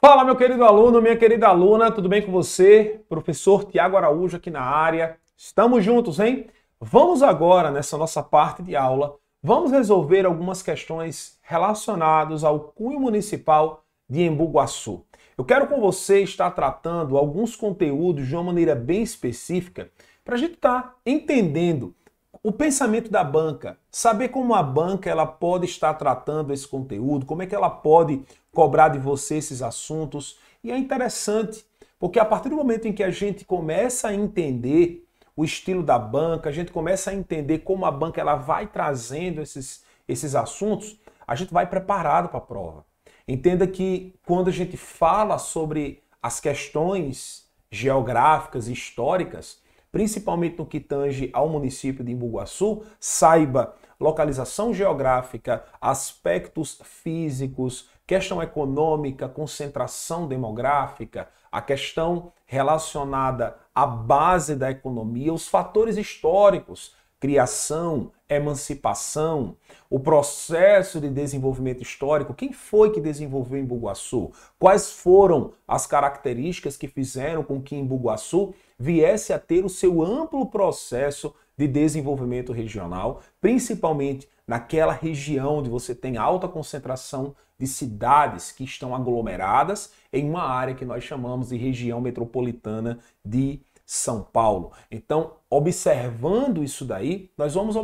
Fala, meu querido aluno, minha querida aluna, tudo bem com você? Professor Tiago Araújo aqui na área. Estamos juntos, hein? Vamos agora, nessa nossa parte de aula, vamos resolver algumas questões relacionadas ao cunho municipal de Embu Guaçu. Eu quero com você estar tratando alguns conteúdos de uma maneira bem específica para a gente estar entendendo o pensamento da banca, saber como a banca ela pode estar tratando esse conteúdo, como é que ela pode cobrar de você esses assuntos. E é interessante, porque a partir do momento em que a gente começa a entender o estilo da banca, a gente começa a entender como a banca ela vai trazendo esses assuntos, a gente vai preparado para a prova. Entenda que quando a gente fala sobre as questões geográficas e históricas, principalmente no que tange ao município de Embu Guaçu, saiba localização geográfica, aspectos físicos, questão econômica, concentração demográfica, a questão relacionada à base da economia, os fatores históricos, criação, emancipação, o processo de desenvolvimento histórico, quem foi que desenvolveu Embu Guaçu? Quais foram as características que fizeram com que Embu Guaçu viesse a ter o seu amplo processo de desenvolvimento regional, principalmente naquela região onde você tem alta concentração de cidades que estão aglomeradas em uma área que nós chamamos de região metropolitana de São Paulo. Então, observando isso daí, nós vamos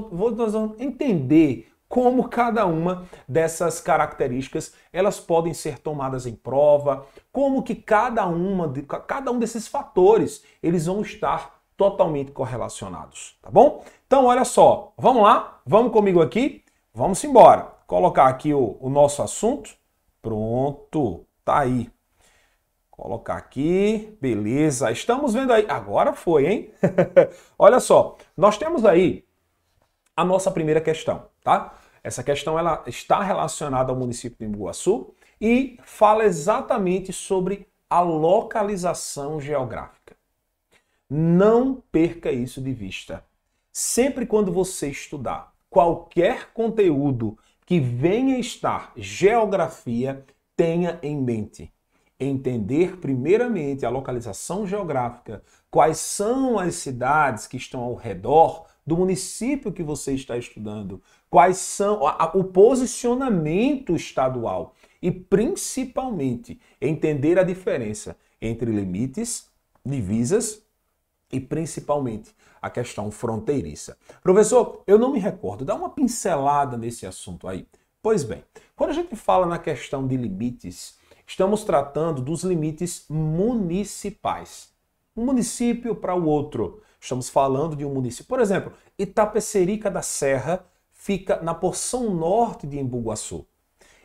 entender como cada uma dessas características elas podem ser tomadas em prova, como que cada um desses fatores eles vão estar totalmente correlacionados, tá bom? Então, olha só, vamos lá, vamos comigo aqui, vamos embora. Colocar aqui o nosso assunto, pronto, tá aí. Colocar aqui, beleza, estamos vendo aí, agora foi, hein? Olha só, nós temos aí a nossa primeira questão, tá? Essa questão ela está relacionada ao município de Embu Guaçu e fala exatamente sobre a localização geográfica. Não perca isso de vista. Sempre quando você estudar qualquer conteúdo que venha estar geografia, tenha em mente entender primeiramente a localização geográfica, quais são as cidades que estão ao redor do município que você está estudando, quais são o posicionamento estadual e principalmente entender a diferença entre limites, divisas e principalmente a questão fronteiriça. Professor, eu não me recordo, dá uma pincelada nesse assunto aí. Pois bem, quando a gente fala na questão de limites, estamos tratando dos limites municipais. Um município para o outro. Estamos falando de um município. Por exemplo, Itapecerica da Serra fica na porção norte de Embu Guaçu.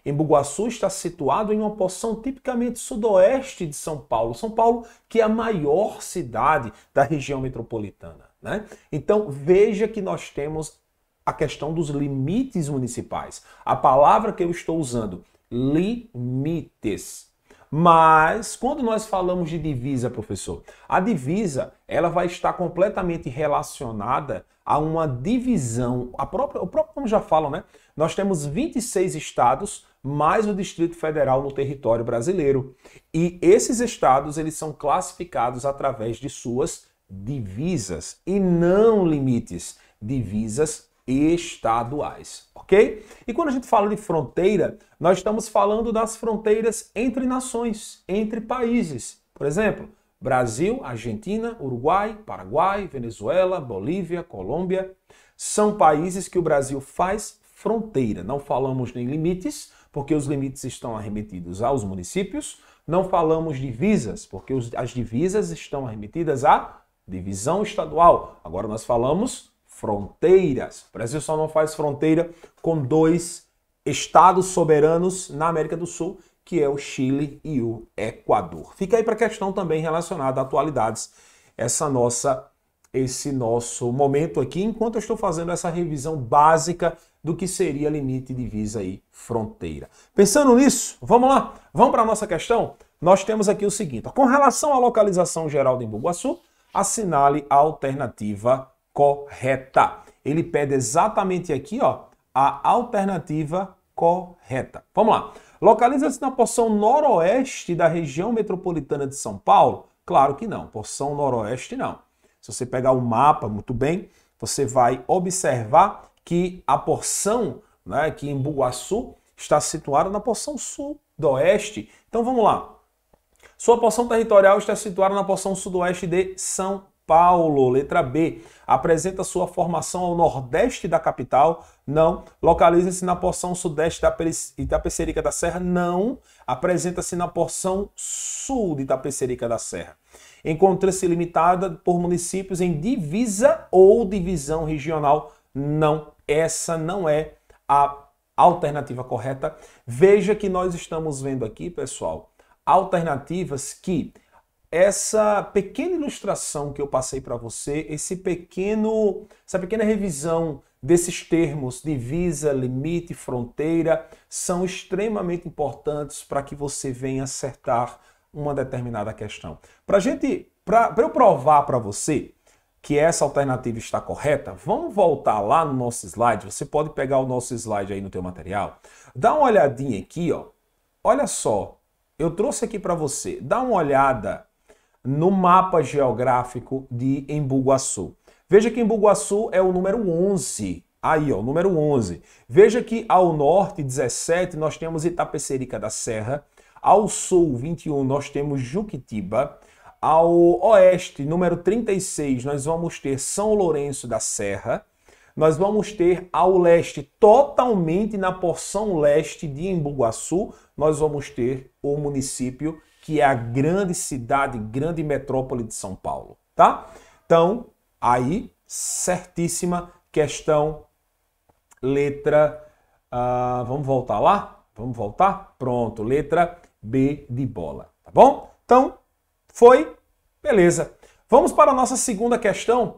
Embu Guaçu está situado em uma porção tipicamente sudoeste de São Paulo. São Paulo, que é a maior cidade da região metropolitana, né? Então, veja que nós temos a questão dos limites municipais. A palavra que eu estou usando, limites. Mas, quando nós falamos de divisa, professor, a divisa ela vai estar completamente relacionada a uma divisão. O próprio como já falam, né? Nós temos 26 estados mais o Distrito Federal no território brasileiro. E esses estados eles são classificados através de suas divisas e não limites, divisas estaduais, ok? E quando a gente fala de fronteira, nós estamos falando das fronteiras entre nações, entre países. Por exemplo, Brasil, Argentina, Uruguai, Paraguai, Venezuela, Bolívia, Colômbia. São países que o Brasil faz fronteira. Não falamos nem limites, porque os limites estão arremetidos aos municípios. Não falamos divisas, porque as divisas estão arremetidas à divisão estadual. Agora nós falamos fronteiras. O Brasil só não faz fronteira com dois estados soberanos na América do Sul, que é o Chile e o Equador. Fica aí para a questão também relacionada a atualidades, esse nosso momento aqui, enquanto eu estou fazendo essa revisão básica do que seria limite, divisa e fronteira. Pensando nisso, vamos lá? Vamos para a nossa questão? Nós temos aqui o seguinte, com relação à localização geral de Embu Guaçu, assinale a alternativa correta. Ele pede exatamente aqui, ó, a alternativa correta. Vamos lá. Localiza-se na porção noroeste da região metropolitana de São Paulo? Claro que não, porção noroeste não. Se você pegar o mapa, muito bem, você vai observar que a porção, né, que em Embu-Guaçu está situada na porção sudoeste. Então vamos lá. Sua porção territorial está situada na porção sudoeste de São Paulo. Letra B. Apresenta sua formação ao nordeste da capital? Não. Localiza-se na porção sudeste da Itapecerica da Serra? Não. Apresenta-se na porção sul de Itapecerica da Serra. Encontra-se limitada por municípios em divisa ou divisão regional? Não. Essa não é a alternativa correta. Veja que nós estamos vendo aqui, pessoal, alternativas que essa pequena ilustração que eu passei para você, essa pequena revisão desses termos, divisa, limite, fronteira, são extremamente importantes para que você venha acertar uma determinada questão. Para eu provar para você que essa alternativa está correta, vamos voltar lá no nosso slide. Você pode pegar o nosso slide aí no teu material. Dá uma olhadinha aqui, ó. Olha só, eu trouxe aqui para você. Dá uma olhada no mapa geográfico de Embu-Guaçu. Veja que Embu-Guaçu é o número 11. Aí, ó, número 11. Veja que ao norte, 17, nós temos Itapecerica da Serra. Ao sul, 21, nós temos Juquitiba. Ao oeste, número 36, nós vamos ter São Lourenço da Serra. Nós vamos ter ao leste, totalmente na porção leste de Embu-Guaçu, nós vamos ter o município que é a grande cidade, grande metrópole de São Paulo, tá? Então, aí, certíssima questão, letra... vamos voltar lá? Vamos voltar? Pronto, letra B de bola, tá bom? Então, foi? Beleza. Vamos para a nossa segunda questão.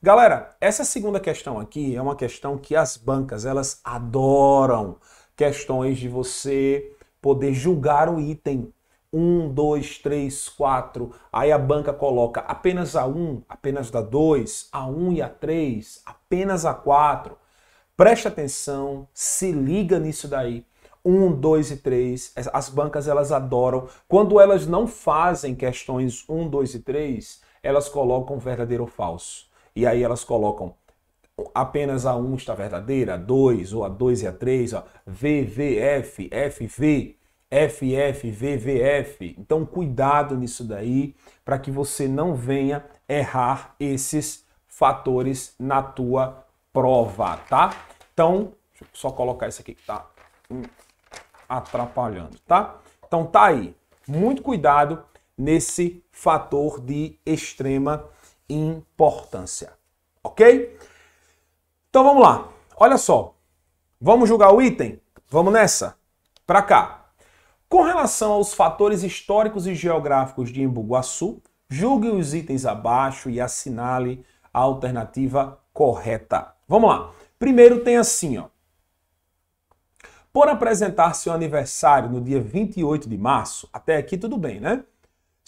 Galera, essa segunda questão aqui é uma questão que as bancas, elas adoram. Questões de você poder julgar o item. 1, 2, 3, 4. Aí a banca coloca apenas a 1, apenas a 2, a 1 e a 3, apenas a 4. Preste atenção, se liga nisso daí. 1, 2 e 3. As bancas, elas adoram. Quando elas não fazem questões 1, 2 e 3, elas colocam verdadeiro ou falso. E aí elas colocam apenas a 1 está verdadeira, a 2, ou a 2 e a 3, ó, VVF, FV, FF, VVF. Então cuidado nisso daí, para que você não venha errar esses fatores na tua prova, tá? Então, deixa eu só colocar isso aqui que tá atrapalhando, tá? Então tá aí. Muito cuidado nesse fator de extrema importância, ok? Então vamos lá. Olha só. Vamos julgar o item? Vamos nessa? Para cá. Com relação aos fatores históricos e geográficos de Embu-Guaçu, julgue os itens abaixo e assinale a alternativa correta. Vamos lá. Primeiro tem assim, ó. Por apresentar seu aniversário no dia 28 de março, até aqui tudo bem, né?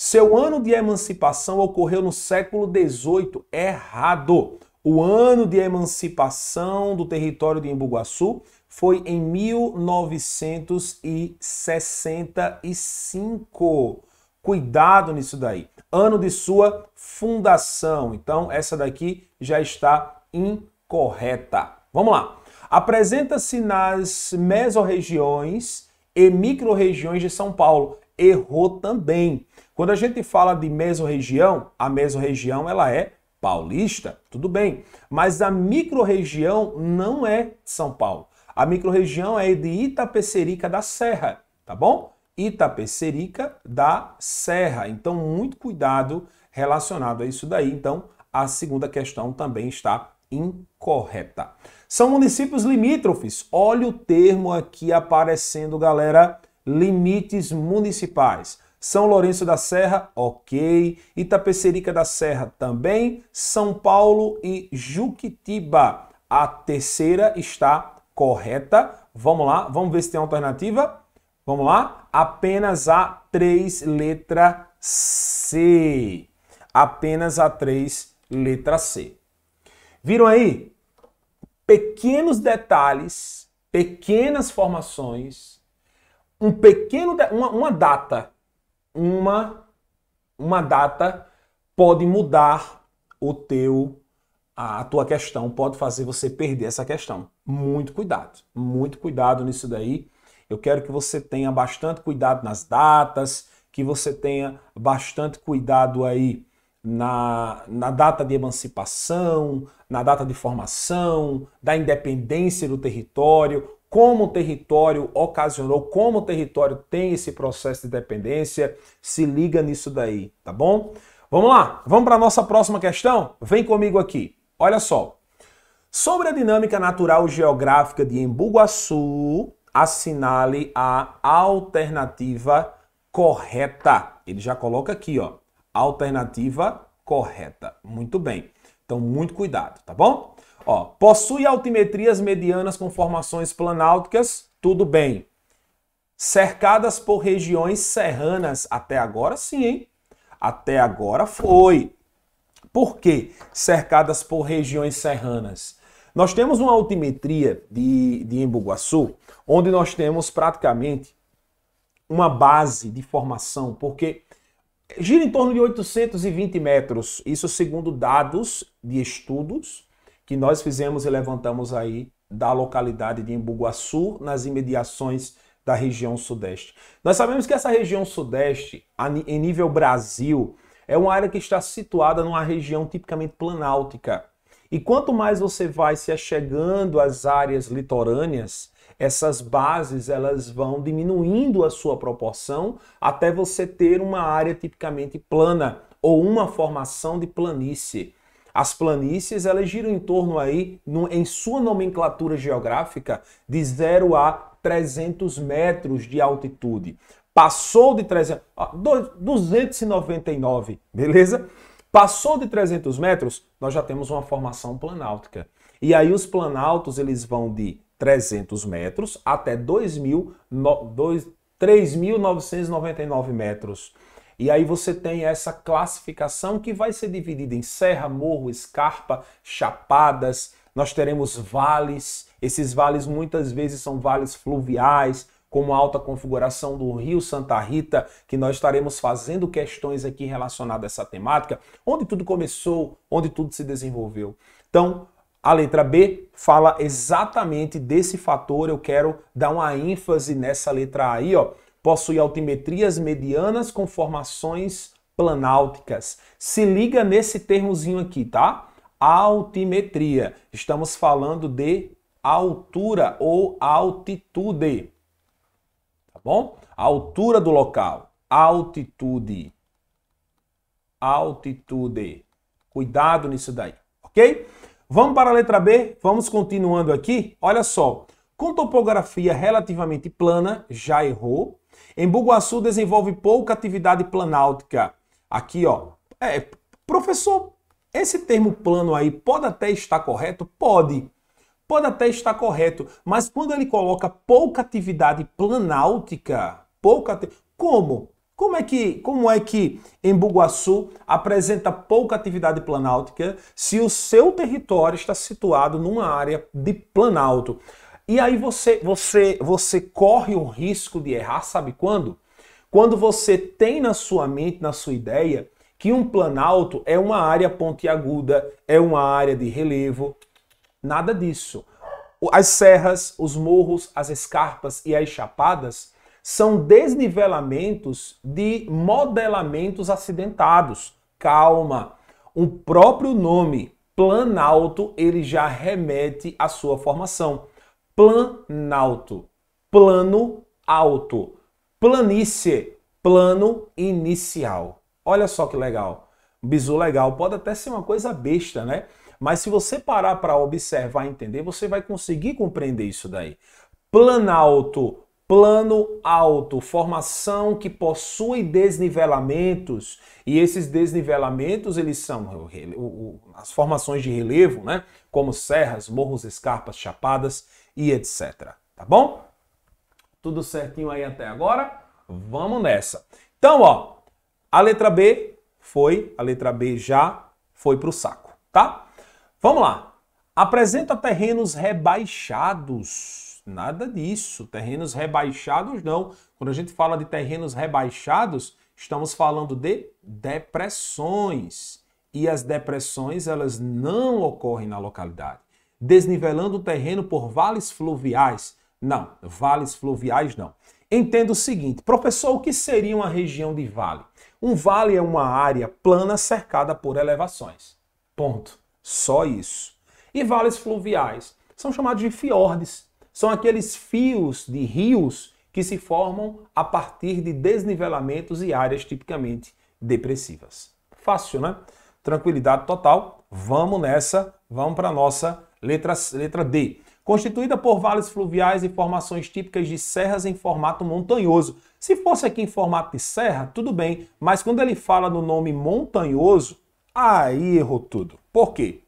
Seu ano de emancipação ocorreu no século XVIII. Errado. O ano de emancipação do território de Embu-Guaçu foi em 1965. Cuidado nisso daí. Ano de sua fundação. Então, essa daqui já está incorreta. Vamos lá. Apresenta-se nas mesorregiões e microrregiões de São Paulo. Errou também. Quando a gente fala de mesorregião, a mesorregião ela é paulista, tudo bem. Mas a microrregião não é de São Paulo. A microrregião é de Itapecerica da Serra, tá bom? Itapecerica da Serra. Então, muito cuidado relacionado a isso daí. Então, a segunda questão também está incorreta. São municípios limítrofes. Olha o termo aqui aparecendo, galera. Limites municipais. São Lourenço da Serra, ok. Itapecerica da Serra também. São Paulo e Juquitiba. A terceira está correta. Vamos lá, vamos ver se tem alternativa. Vamos lá. Apenas a 3, letra C. Apenas a 3, letra C. Viram aí? Pequenos detalhes, pequenas formações, um pequeno, uma data, uma data pode mudar a tua questão, pode fazer você perder essa questão. Muito cuidado nisso daí. Eu quero que você tenha bastante cuidado nas datas, que você tenha bastante cuidado aí na data de emancipação, na data de formação, da independência do território, como o território ocasionou, como o território tem esse processo de dependência. Se liga nisso daí, tá bom? Vamos lá, vamos para a nossa próxima questão? Vem comigo aqui. Olha só. Sobre a dinâmica natural geográfica de Embu Guaçu, assinale a alternativa correta. Ele já coloca aqui, ó, alternativa correta. Muito bem. Então, muito cuidado, tá bom? Ó, possui altimetrias medianas com formações planálticas, tudo bem. Cercadas por regiões serranas, até agora sim, hein? Até agora foi. Por quê? Cercadas por regiões serranas. Nós temos uma altimetria de Embu Guaçu, onde nós temos praticamente uma base de formação, porque gira em torno de 820 metros, isso segundo dados de estudos que nós fizemos e levantamos aí da localidade de Embu Guaçu, nas imediações da região sudeste. Nós sabemos que essa região sudeste, em nível Brasil, é uma área que está situada numa região tipicamente planáltica. E quanto mais você vai se achegando às áreas litorâneas, essas bases elas vão diminuindo a sua proporção até você ter uma área tipicamente plana ou uma formação de planície. As planícies elas giram em torno aí, em sua nomenclatura geográfica, de 0 a 300 metros de altitude. Passou de 299, beleza? Passou de 300 metros, nós já temos uma formação planáltica. E aí os planaltos eles vão de 300 metros até 3.999 metros. E aí você tem essa classificação que vai ser dividida em serra, morro, escarpa, chapadas. Nós teremos vales. Esses vales muitas vezes são vales fluviais, como a alta configuração do Rio Santa Rita, que nós estaremos fazendo questões aqui relacionadas a essa temática, onde tudo começou, onde tudo se desenvolveu. Então, a letra B fala exatamente desse fator. Eu quero dar uma ênfase nessa letra A aí, ó. Possui altimetrias medianas com formações planálticas. Se liga nesse termozinho aqui, tá? Altimetria. Estamos falando de altura ou altitude. Tá bom? A altura do local. Altitude. Altitude. Cuidado nisso daí, ok? Vamos para a letra B, vamos continuando aqui. Olha só, com topografia relativamente plana, já errou. Embu Guaçu desenvolve pouca atividade planáltica. Aqui, ó. Professor, esse termo plano aí pode até estar correto? Pode. Pode até estar correto. Mas quando ele coloca pouca atividade planáltica, como? Como é que Embu Guaçu apresenta pouca atividade planáltica se o seu território está situado numa área de planalto? E aí você corre o risco de errar, sabe quando? Quando você tem na sua mente, na sua ideia, que um planalto é uma área pontiaguda, é uma área de relevo. Nada disso. As serras, os morros, as escarpas e as chapadas são desnivelamentos de modelamentos acidentados. Calma. O próprio nome planalto, ele já remete à sua formação. Planalto, plano alto, planície, plano inicial. Olha só que legal. Bizu legal. Pode até ser uma coisa besta, né? Mas se você parar para observar e entender, você vai conseguir compreender isso daí. Planalto, plano alto, formação que possui desnivelamentos, e esses desnivelamentos eles são as formações de relevo, né? Como serras, morros, escarpas, chapadas e etc. Tá bom? Tudo certinho aí até agora? Vamos nessa. Então, ó, a letra B já foi para o saco, tá? Vamos lá. Apresenta terrenos rebaixados. Nada disso. Terrenos rebaixados não. Quando a gente fala de terrenos rebaixados, estamos falando de depressões. E as depressões, elas não ocorrem na localidade. Desnivelando o terreno por vales fluviais. Não, vales fluviais não. Entenda o seguinte, professor, o que seria uma região de vale? Um vale é uma área plana cercada por elevações. Ponto. Só isso. E vales fluviais são chamados de fiordes. São aqueles fios de rios que se formam a partir de desnivelamentos e áreas tipicamente depressivas. Fácil, né? Tranquilidade total. Vamos nessa. Vamos para a nossa letra D. Constituída por vales fluviais e formações típicas de serras em formato montanhoso. Se fosse aqui em formato de serra, tudo bem, mas quando ele fala no nome montanhoso, aí errou tudo. Por quê?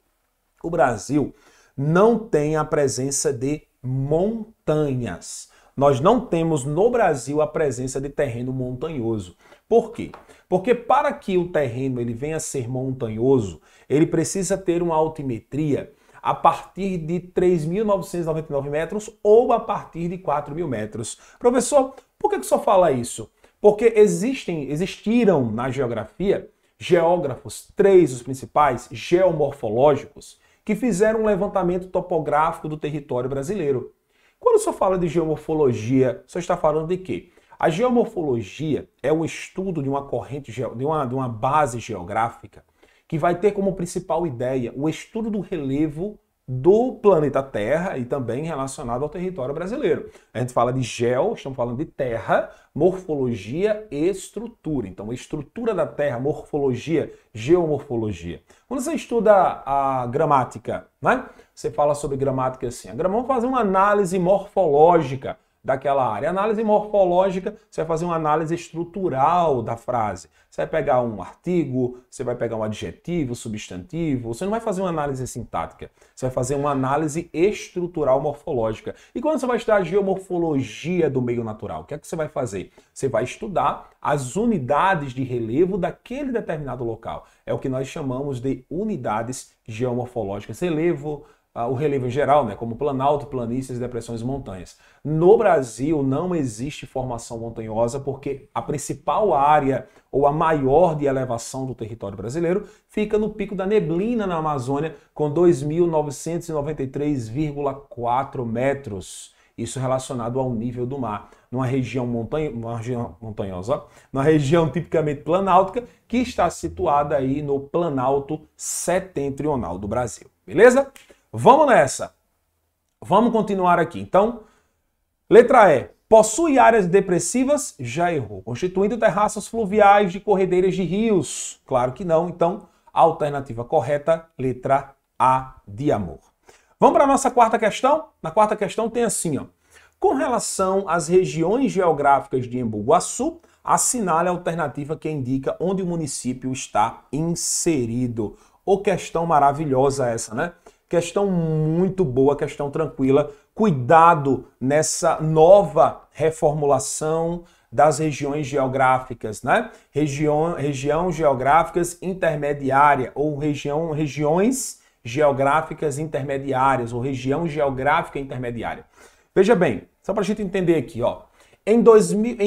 O Brasil não tem a presença de montanhas. Nós não temos no Brasil a presença de terreno montanhoso. Por quê? Porque para que o terreno ele venha a ser montanhoso, ele precisa ter uma altimetria a partir de 3.999 metros ou a partir de 4.000 metros. Professor, por que só fala isso? Porque existiram na geografia geógrafos, três os principais, geomorfológicos, que fizeram um levantamento topográfico do território brasileiro. Quando o senhor fala de geomorfologia, o senhor está falando de quê? A geomorfologia é o estudo de uma corrente, de uma base geográfica que vai ter como principal ideia o estudo do relevo do planeta Terra e também relacionado ao território brasileiro. A gente fala de geo, estamos falando de terra, morfologia e estrutura. Então, a estrutura da terra, morfologia, geomorfologia. Quando você estuda a gramática, né? Você fala sobre gramática assim. Vamos fazer uma análise morfológica daquela área. Análise morfológica, você vai fazer uma análise estrutural da frase. Você vai pegar um artigo, você vai pegar um adjetivo, substantivo, você não vai fazer uma análise sintática, você vai fazer uma análise estrutural morfológica. E quando você vai estudar a geomorfologia do meio natural, o que é que você vai fazer? Você vai estudar as unidades de relevo daquele determinado local. É o que nós chamamos de unidades geomorfológicas. Relevo, o relevo em geral, né, como planalto, planícies, depressões e montanhas. No Brasil não existe formação montanhosa porque a principal área ou a maior de elevação do território brasileiro fica no Pico da Neblina, na Amazônia, com 2.993,4 metros. Isso relacionado ao nível do mar, numa região montanhosa, numa região tipicamente planáltica, que está situada aí no Planalto Setentrional do Brasil. Beleza? Vamos nessa. Vamos continuar aqui. Então, letra E. Possui áreas depressivas? Já errou. Constituindo terraços fluviais de corredeiras de rios? Claro que não. Então, a alternativa correta, letra A de amor. Vamos para a nossa quarta questão? Na quarta questão tem assim, ó. Com relação às regiões geográficas de Embu-Guaçu, assinale a alternativa que indica onde o município está inserido. Ô, questão maravilhosa essa, né? Questão muito boa, questão tranquila. Cuidado nessa nova reformulação das regiões geográficas, né? Região geográficas intermediária ou regiões geográficas intermediárias ou região geográfica intermediária. Veja bem, só para a gente entender aqui, ó. Em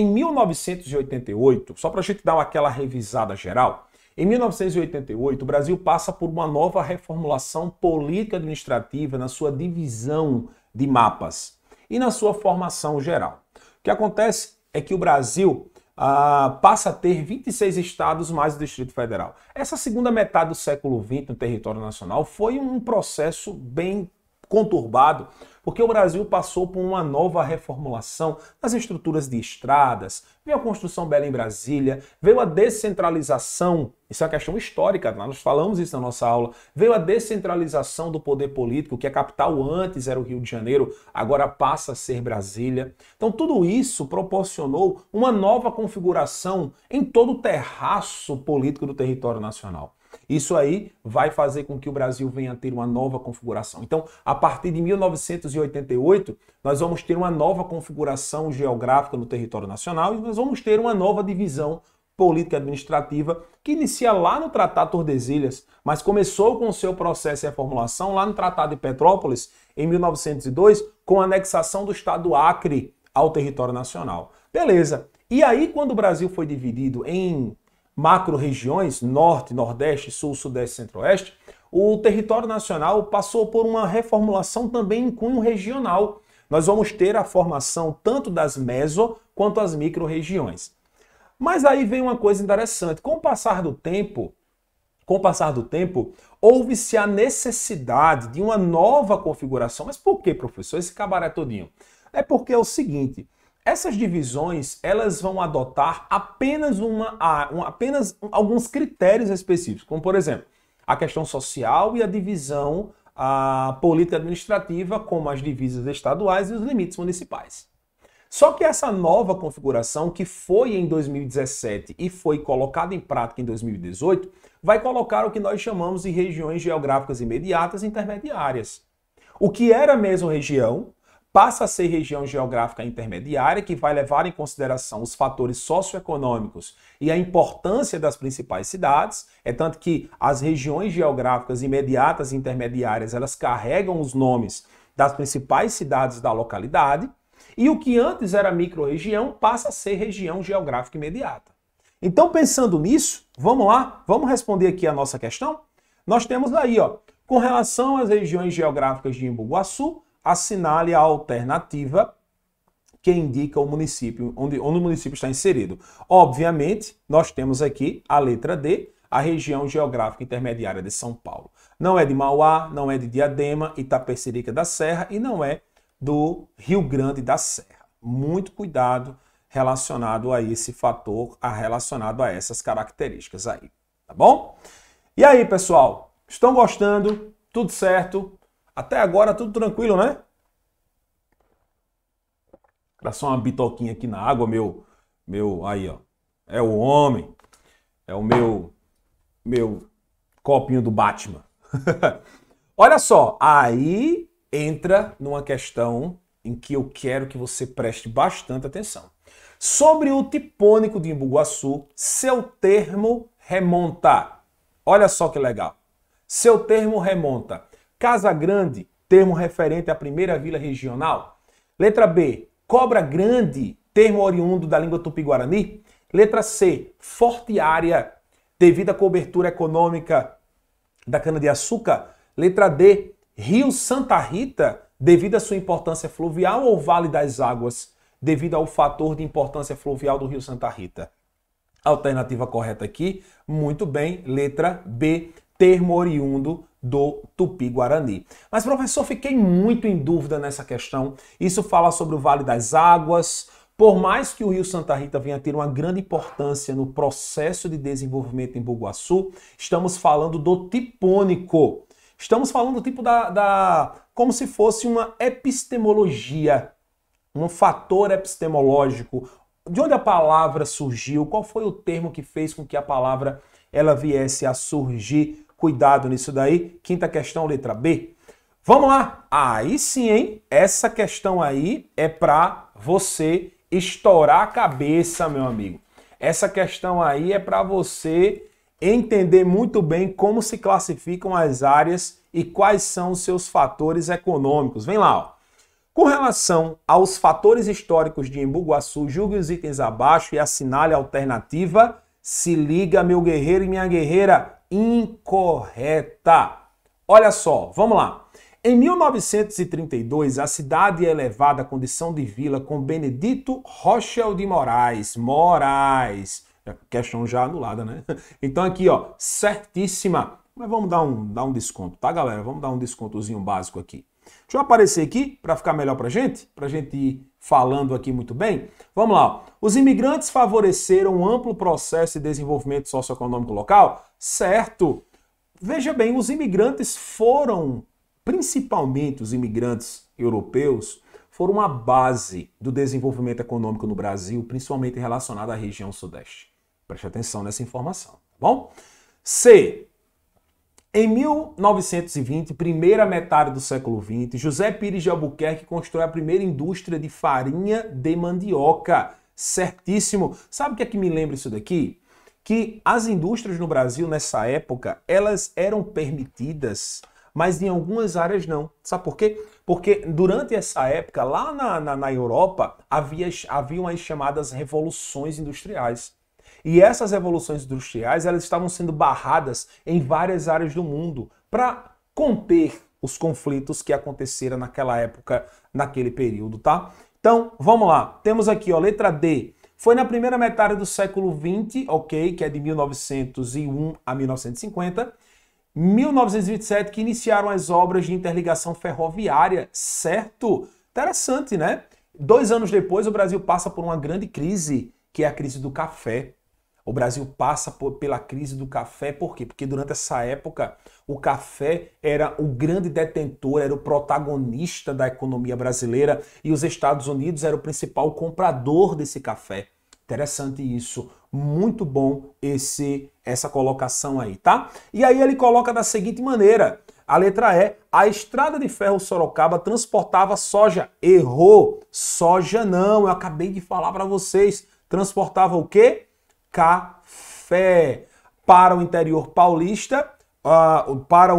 1988, só para a gente dar aquela revisada geral, em 1988, o Brasil passa por uma nova reformulação política administrativa na sua divisão de mapas e na sua formação geral. O que acontece é que o Brasil passa a ter 26 estados mais o Distrito Federal. Essa segunda metade do século XX no território nacional foi um processo bem conturbado, porque o Brasil passou por uma nova reformulação das estruturas de estradas, veio a construção Belém-Brasília, veio a descentralização, isso é uma questão histórica, nós falamos isso na nossa aula, veio a descentralização do poder político, que a capital antes era o Rio de Janeiro, agora passa a ser Brasília. Então tudo isso proporcionou uma nova configuração em todo o terraço político do território nacional. Isso aí vai fazer com que o Brasil venha a ter uma nova configuração. Então, a partir de 1988, nós vamos ter uma nova configuração geográfica no território nacional e nós vamos ter uma nova divisão política administrativa que inicia lá no Tratado Tordesilhas, mas começou com o seu processo de reformulação lá no Tratado de Petrópolis, em 1902, com a anexação do estado do Acre ao território nacional. Beleza. E aí, quando o Brasil foi dividido em macro-regiões, Norte, Nordeste, Sul, Sudeste e Centro-Oeste, o território nacional passou por uma reformulação também em cunho regional. Nós vamos ter a formação tanto das meso quanto as micro-regiões. Mas aí vem uma coisa interessante. Com o passar do tempo, houve-se a necessidade de uma nova configuração. Mas por que, professor, esse cabaré todinho? É porque é o seguinte, essas divisões, elas vão adotar apenas alguns critérios específicos, como por exemplo, a questão social e a divisão política administrativa, como as divisas estaduais e os limites municipais. Só que essa nova configuração, que foi em 2017 e foi colocada em prática em 2018, vai colocar o que nós chamamos de regiões geográficas imediatas e intermediárias. O que era mesorregião passa a ser região geográfica intermediária, que vai levar em consideração os fatores socioeconômicos e a importância das principais cidades. É tanto que as regiões geográficas imediatas e intermediárias, elas carregam os nomes das principais cidades da localidade. E o que antes era micro-região passa a ser região geográfica imediata. Então, pensando nisso, vamos lá, vamos responder aqui a nossa questão? Nós temos aí, ó, com relação às regiões geográficas de Embu Guaçu, assinale a alternativa que indica o município, onde o município está inserido. Obviamente, nós temos aqui a letra D, a região geográfica intermediária de São Paulo. Não é de Mauá, não é de Diadema, Itapecerica da Serra e não é do Rio Grande da Serra. Muito cuidado relacionado a esse fator, relacionado a essas características aí, tá bom? E aí, pessoal, estão gostando? Tudo certo? Até agora tudo tranquilo, né? Dá só uma bitoquinha aqui na água, aí, ó. É o homem. É o meu copinho do Batman. Olha só, aí entra numa questão em que eu quero que você preste bastante atenção. Sobre o tipônico de Embu Guaçu, seu termo remonta. Olha só que legal. Seu termo remonta. Casa Grande, termo referente à primeira vila regional. Letra B, Cobra Grande, termo oriundo da língua tupi-guarani. Letra C, Forte Área, devido à cobertura econômica da cana-de-açúcar. Letra D, Rio Santa Rita, devido à sua importância fluvial, ou Vale das Águas, devido ao fator de importância fluvial do Rio Santa Rita. Alternativa correta aqui, muito bem, letra B, termo oriundo do Tupi-Guarani. Mas, professor, fiquei muito em dúvida nessa questão. Isso fala sobre o Vale das Águas. Por mais que o Rio Santa Rita venha a ter uma grande importância no processo de desenvolvimento em Embu Guaçu, estamos falando do tipônico. Estamos falando do tipo como se fosse uma epistemologia, um fator epistemológico. De onde a palavra surgiu? Qual foi o termo que fez com que a palavra ela viesse a surgir? Cuidado nisso daí. Quinta questão, letra B. Vamos lá. Aí sim, hein? Essa questão aí é para você estourar a cabeça, meu amigo. Essa questão aí é para você entender muito bem como se classificam as áreas e quais são os seus fatores econômicos. Vem lá, ó. Com relação aos fatores históricos de Embu Guaçu, julgue os itens abaixo e assinale a alternativa. Se liga, meu guerreiro e minha guerreira. Incorreta. Olha só, vamos lá. Em 1932, a cidade é elevada à condição de vila com Benedito Rochel de Moraes. Questão já anulada, né? Então aqui, ó, certíssima. Mas vamos dar um desconto, tá, galera? Vamos dar um descontozinho básico aqui. Deixa eu aparecer aqui para ficar melhor pra gente ir falando aqui muito bem. Vamos lá. Os imigrantes favoreceram um amplo processo de desenvolvimento socioeconômico local? Certo. Veja bem, os imigrantes foram, principalmente os imigrantes europeus, foram a base do desenvolvimento econômico no Brasil, principalmente relacionado à região sudeste. Preste atenção nessa informação, tá bom? C. Em 1920, primeira metade do século XX, José Pires de Albuquerque constrói a primeira indústria de farinha de mandioca. Certíssimo. Sabe o que é que me lembra isso daqui? que as indústrias no Brasil, nessa época, elas eram permitidas, mas em algumas áreas não. Sabe por quê? Porque durante essa época, lá na Europa, haviam as chamadas revoluções industriais. E essas revoluções industriais, elas estavam sendo barradas em várias áreas do mundo para conter os conflitos que aconteceram naquela época, naquele período, tá? Então, vamos lá. Temos aqui, ó, letra D. Foi na primeira metade do século XX, ok, que é de 1901 a 1950, 1927, que iniciaram as obras de interligação ferroviária, certo? Interessante, né? 2 anos depois, o Brasil passa por uma grande crise, que é a crise do café. O Brasil passa pela crise do café, por quê? Porque durante essa época o café era o grande detentor, era o protagonista da economia brasileira e os Estados Unidos era o principal comprador desse café. Interessante isso, muito bom essa colocação aí, tá? E aí ele coloca da seguinte maneira, a letra E, a estrada de ferro Sorocaba transportava soja. Errou, soja não, eu acabei de falar para vocês, transportava o quê? Café para o interior paulista, para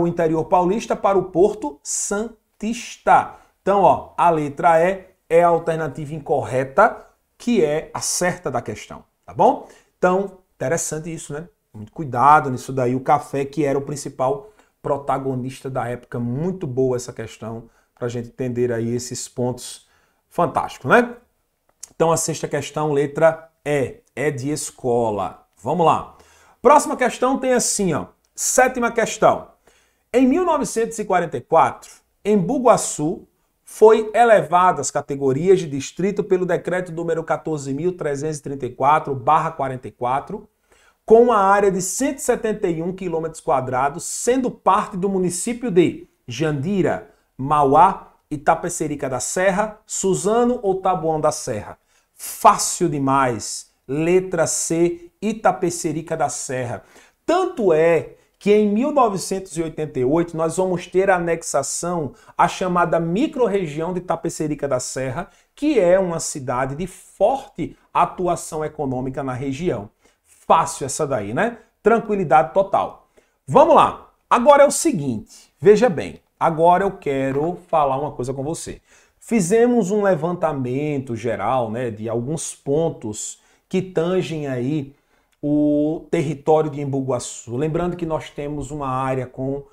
o Porto Santista. Então, ó, a letra E é a alternativa incorreta, que é a certa da questão, tá bom? Então, interessante isso, né? Muito cuidado nisso daí, o café que era o principal protagonista da época. Muito boa essa questão, para a gente entender aí esses pontos fantásticos, né? Então, a sexta questão, letra E, é de escola. Vamos lá. Próxima questão tem assim, ó. Sétima questão. Em 1944, em Bugaçu, foi elevada às categorias de distrito pelo decreto número 14.334/44, com uma área de 171 km², sendo parte do município de Jandira, Mauá, Itapecerica da Serra, Suzano ou Taboão da Serra. Fácil demais. Letra C, Itapecerica da Serra. Tanto é que em 1988 nós vamos ter a anexação à chamada microrregião de Itapecerica da Serra, que é uma cidade de forte atuação econômica na região. Fácil essa daí, né? Tranquilidade total. Vamos lá. Agora é o seguinte, veja bem, agora eu quero falar uma coisa com você. Fizemos um levantamento geral, né, de alguns pontos que tangem aí o território de Embu-Guaçu. Lembrando que nós temos uma área com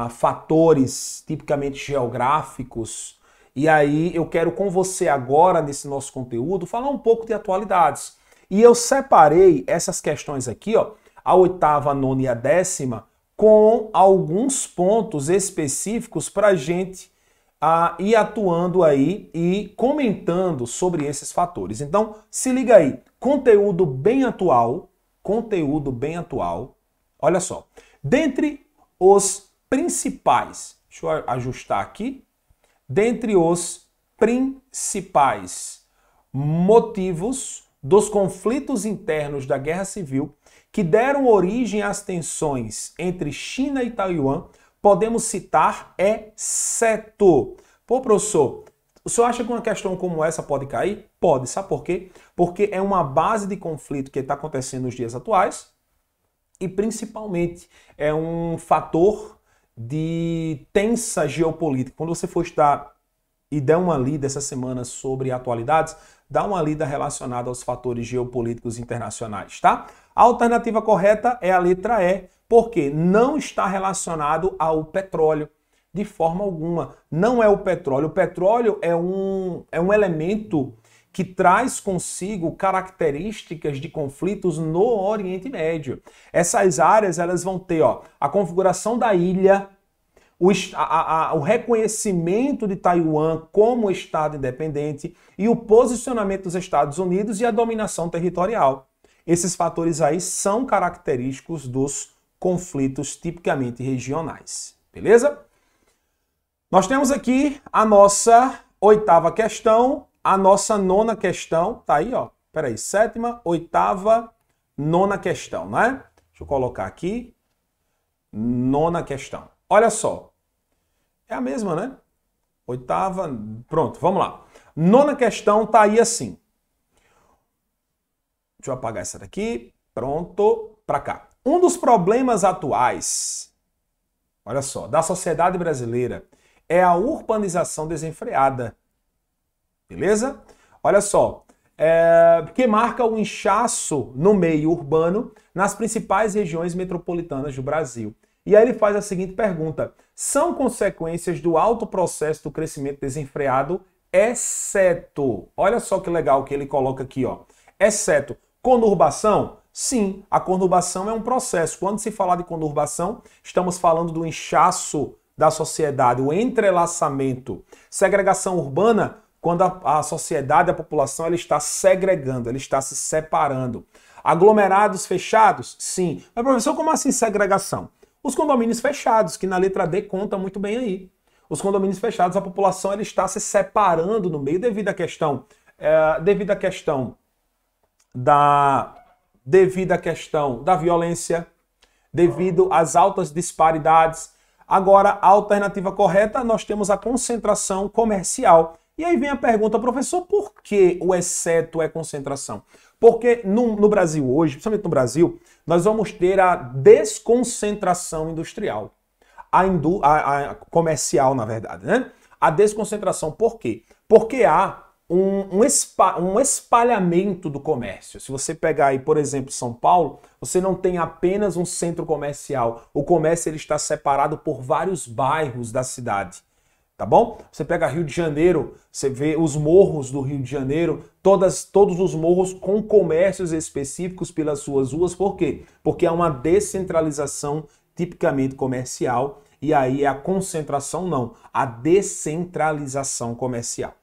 fatores tipicamente geográficos. E aí eu quero com você agora, nesse nosso conteúdo, falar um pouco de atualidades. E eu separei essas questões aqui, ó, a oitava, a nona e a décima, com alguns pontos específicos para a gente ir atuando aí e comentando sobre esses fatores. Então, se liga aí, conteúdo bem atual, olha só, dentre os principais, deixa eu ajustar aqui, dentre os principais motivos dos conflitos internos da Guerra Civil que deram origem às tensões entre China e Taiwan, podemos citar exceto. Pô, professor, o senhor acha que uma questão como essa pode cair? Pode. Sabe por quê? Porque é uma base de conflito que está acontecendo nos dias atuais e, principalmente, é um fator de tensa geopolítica. Quando você for estudar e der uma lida essa semana sobre atualidades, dá uma lida relacionada aos fatores geopolíticos internacionais, tá? A alternativa correta é a letra E, porque não está relacionado ao petróleo. De forma alguma. Não é o petróleo. O petróleo é um elemento que traz consigo características de conflitos no Oriente Médio. Essas áreas elas vão ter, ó, a configuração da ilha, o reconhecimento de Taiwan como Estado independente e o posicionamento dos Estados Unidos e a dominação territorial. Esses fatores aí são característicos dos conflitos tipicamente regionais. Beleza? Nós temos aqui a nossa oitava questão, a nossa nona questão, tá aí, ó. Peraí, sétima, oitava, nona questão, né? Deixa eu colocar aqui. Nona questão. Olha só. É a mesma, né? Oitava, pronto, vamos lá. Nona questão tá aí assim. Deixa eu apagar essa daqui. Pronto. para cá. Um dos problemas atuais, olha só, da sociedade brasileira é a urbanização desenfreada. Beleza? Olha só, que marca o inchaço no meio urbano nas principais regiões metropolitanas do Brasil. E aí ele faz a seguinte pergunta: são consequências do alto processo do crescimento desenfreado, exceto, olha só que legal que ele coloca aqui, ó, exceto conurbação? Sim, a conurbação é um processo. Quando se fala de conurbação, estamos falando do inchaço da sociedade, o entrelaçamento. Segregação urbana, quando a sociedade, a população, ela está segregando, ela está se separando. Aglomerados fechados? Sim. Mas, professor, como assim segregação? Os condomínios fechados, que na letra D conta muito bem aí. Os condomínios fechados, a população ela está se separando no meio devido à questão da violência, devido às altas disparidades. Agora, a alternativa correta, nós temos a concentração comercial. E aí vem a pergunta, professor, por que o exceto é concentração? Porque no Brasil hoje, principalmente no Brasil, nós vamos ter a desconcentração industrial. A comercial, na verdade, né? A desconcentração, por quê? Porque há um espalhamento do comércio. Se você pegar aí, por exemplo, São Paulo, você não tem apenas um centro comercial. O comércio ele está separado por vários bairros da cidade. Tá bom? Você pega Rio de Janeiro, você vê os morros do Rio de Janeiro, todos os morros com comércios específicos pelas suas ruas. Por quê? Porque há uma descentralização tipicamente comercial e aí é a concentração não, a descentralização comercial.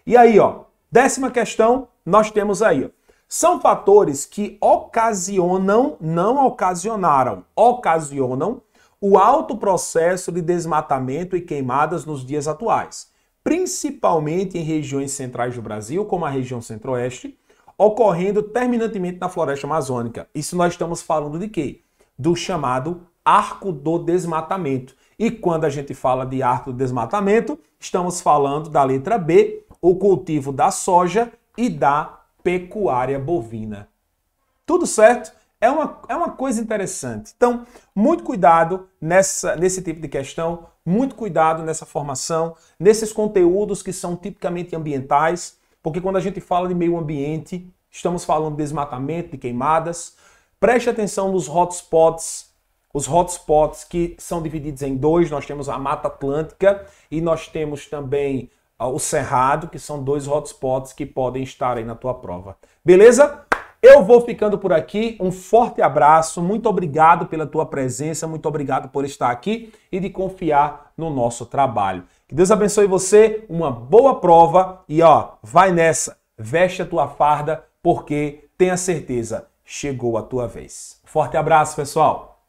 E aí, ó, 10ª questão, nós temos aí, ó, são fatores que ocasionam, não ocasionaram, ocasionam o alto processo de desmatamento e queimadas nos dias atuais, principalmente em regiões centrais do Brasil, como a região centro-oeste, ocorrendo terminantemente na floresta amazônica. Isso nós estamos falando de quê? Do chamado arco do desmatamento. E quando a gente fala de arco do desmatamento, estamos falando da letra B, o cultivo da soja e da pecuária bovina. Tudo certo? É uma coisa interessante. Então, muito cuidado nesse tipo de questão, muito cuidado nessa formação, nesses conteúdos que são tipicamente ambientais, porque quando a gente fala de meio ambiente, estamos falando de desmatamento, de queimadas. Preste atenção nos hotspots, os hotspots que são divididos em dois. Nós temos a Mata Atlântica e nós temos também o Cerrado, que são dois hotspots que podem estar aí na tua prova. Beleza? Eu vou ficando por aqui, um forte abraço, muito obrigado pela tua presença, muito obrigado por estar aqui e de confiar no nosso trabalho. Que Deus abençoe você, uma boa prova e ó, vai nessa, veste a tua farda porque tenha certeza, chegou a tua vez. Forte abraço, pessoal!